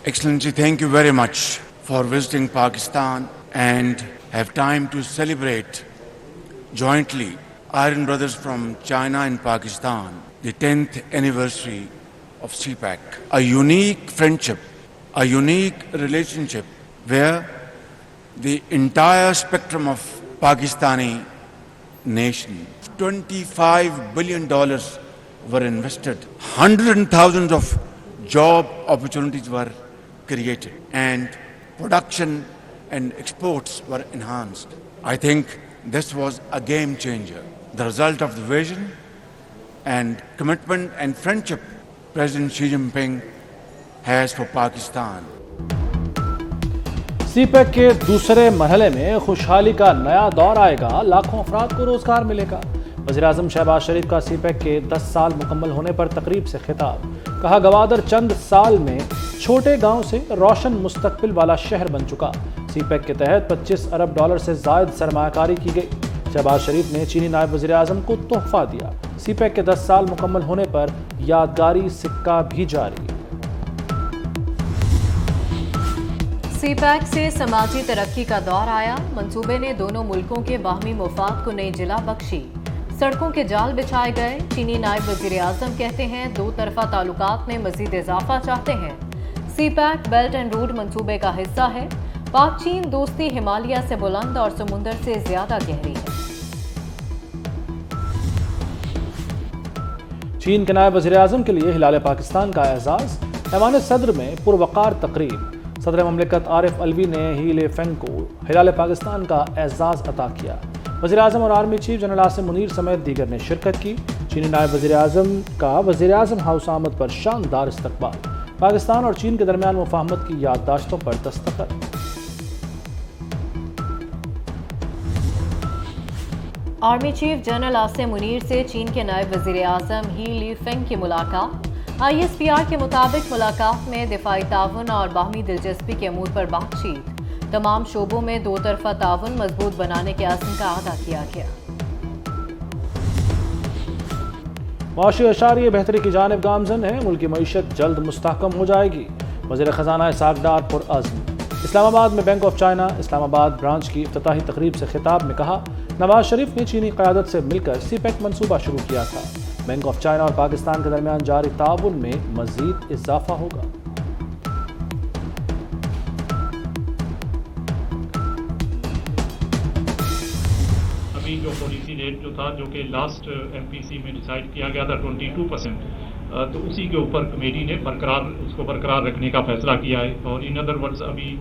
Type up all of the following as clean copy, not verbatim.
Excellency, thank you very much for visiting Pakistan and have time to celebrate jointly Iron Brothers from China and Pakistan, the 10th anniversary of CPAC. A unique friendship, a unique relationship where the entire spectrum of Pakistani nation, $25 billion were invested, hundreds and thousands of job opportunities were created, and production and exports were enhanced. I think this was a game changer. The result of the vision and commitment and friendship President Xi Jinping has for Pakistan. CPEC کے دوسرے مرحلے میں خوشحالی کا نیا دور آئے گا، لاکھوں افراد کو روزگار ملے گا۔ وزیراعظم شہباز شریف کا سی پیک کے 10 سال مکمل ہونے پر تقریب سے خطاب، کہا گوادر چند سال میں چھوٹے گاؤں سے روشن مستقبل والا شہر بن چکا۔ سی پیک کے تحت $25 ارب سے زائد سرمایہ کاری کی گئی۔ شہباز شریف نے چینی نائب وزیر اعظم کو تحفہ دیا۔ سی پیک کے 10 سال مکمل ہونے پر یادگاری سکہ بھی جاری۔ سی پیک سے سماجی ترقی کا دور آیا، منصوبے نے دونوں ملکوں کے باہمی مفاد کو نئی جلا بخشی، سڑکوں کے جال بچھائے گئے۔ چینی نائب وزیر اعظم کہتے ہیں دو طرفہ تعلقات میں مزید اضافہ چاہتے ہیں۔ سی پیک بیلٹ اینڈ روڈ منصوبے کا حصہ ہے۔ پاک چین دوستی ہمالیہ سے بلند اور سمندر سے زیادہ گہری ہے۔ چین کے نائب وزیر اعظم کے لیے ہلال پاکستان کا اعزاز، ایوان صدر میں پروقار تقریب۔ صدر مملکت عارف علوی نے ہی لے فینگ کو ہلال پاکستان کا اعزاز عطا کیا۔ وزیر اعظم اور army chief general Asim Munir سمیت دیگر نے شرکت کی۔ چینی نائب وزیر اعظم کا وزیر اعظم ہاؤس آمد پر شاندار استقبال، پاکستان اور چین کے درمیان مفاہمت کی یادداشتوں پر دستخط۔ Army chief general Asim Munir سے چین کے نائب وزیر اعظم ہی لی فینگ کی ملاقات۔ آئی ایس پی آر کے مطابق ملاقات میں دفاعی تعاون اور باہمی دلچسپی کے امور پر بات چیت، تمام شعبوں میں دو طرفہ تعاون مضبوط بنانے کے عزم کا اعادہ کیا گیا۔ معاشی اشاریہ بہتری کی جانب گامزن ہے، ملکی معیشت جلد مستحکم ہو جائے گی، وزیر خزانہ اسحاق ڈار پرعزم۔ اسلام آباد میں بینک آف چائنا اسلام آباد برانچ کی افتتاحی تقریب سے خطاب میں کہا نواز شریف نے چینی قیادت سے مل کر سی پیک منصوبہ شروع کیا تھا، بینک آف چائنا اور پاکستان کے درمیان جاری تعاون میں مزید اضافہ ہوگا۔ ابھی جو پالیسی ریٹ جو تھا، جو کہ لاسٹ ایم پی سی میں ڈیسائیڈ کیا گیا تھا 22%، تو اسی کے اوپر کمیٹی نے اس کو برقرار رکھنے کا فیصلہ کیا ہے، اور ان ادر ورڈز ابھی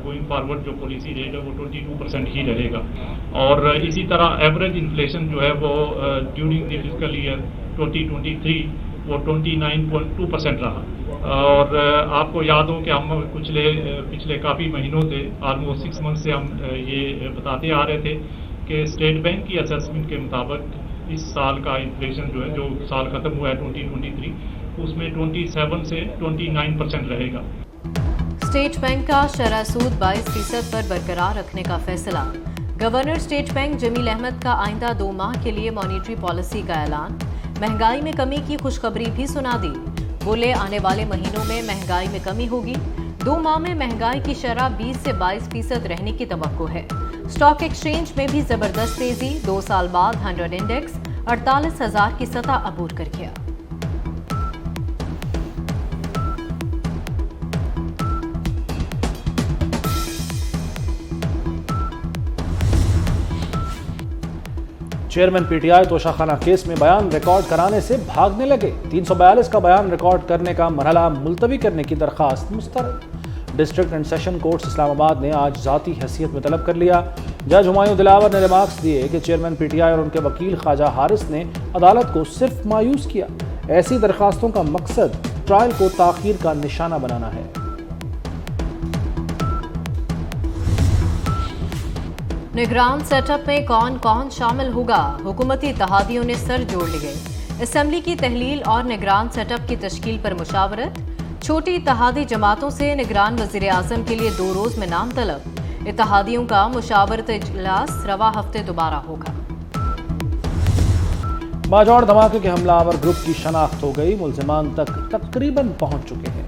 گوئنگ فارورڈ جو پالیسی ریٹ ہے وہ 22% ہی رہے گا، اور اسی طرح ایوریج انفلیشن جو ہے وہ ڈیورنگ دی فسکل ایئر 2023 وہ 29.2% رہا۔ اور آپ کو یاد ہو کہ ہم پچھلے کافی مہینوں سے آلموسٹ 6 منتھ سے ہم یہ بتاتے آ رہے تھے کہ اسٹیٹ بینک کی اسیسمنٹ کے مطابق اس سال کا انفلیشن جو ہے، جو سال ختم ہوا ہے 2023، اس میں 27 سے 29% رہے گا۔ اسٹیٹ بینک کا شرح سود 22% پر برقرار رکھنے کا فیصلہ۔ گورنر اسٹیٹ بینک جمیل احمد کا آئندہ 2 ماہ کے لیے مانیٹری پالیسی کا اعلان۔ مہنگائی میں کمی کی خوشخبری بھی سنا دی، بولے آنے والے مہینوں میں مہنگائی میں کمی ہوگی۔ 2 ماہ میں مہنگائی کی شرح 20 سے 22% رہنے کی توقع ہے۔ اسٹاک ایکسچینج میں بھی زبردست تیزی، 2 سال بعد 100 انڈیکس 48,000 کی سطح عبور کر گیا۔ چیئرمین پی ٹی آئی توشہ خانہ کیس میں بیان ریکارڈ کرانے سے بھاگنے لگے، 342 کا بیان ریکارڈ کرنے کا مرحلہ ملتوی کرنے کی درخواست مسترد۔ ڈسٹرکٹ اینڈ سیشن کورٹس اسلام آباد نے آج ذاتی حیثیت میں طلب کر لیا۔ جج ہمایوں دلاور نے ریمارکس دیے کہ چیئرمین پی ٹی آئی اور ان کے وکیل خواجہ حارث نے عدالت کو صرف مایوس کیا۔ ایسی درخواستوں کا مقصد ٹرائل کو تاخیر کا نشانہ بنانا ہے۔ نگران سیٹ اپ میں کون کون شامل ہوگا؟ حکومتی اتحادیوں نے سر جوڑ لیے۔ اسمبلی کی تحلیل اور نگران سیٹ اپ کی تشکیل پر مشاورت۔ چھوٹی اتحادی جماعتوں سے نگران وزیر اعظم کے لیے 2 روز میں نام طلب۔ اتحادیوں کا مشاورت اجلاس رواں ہفتے دوبارہ ہوگا۔ باجوڑ دھماکے کے حملہ آور گروپ کی شناخت ہو گئی، ملزمان تک تقریباً پہنچ چکے ہیں۔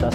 10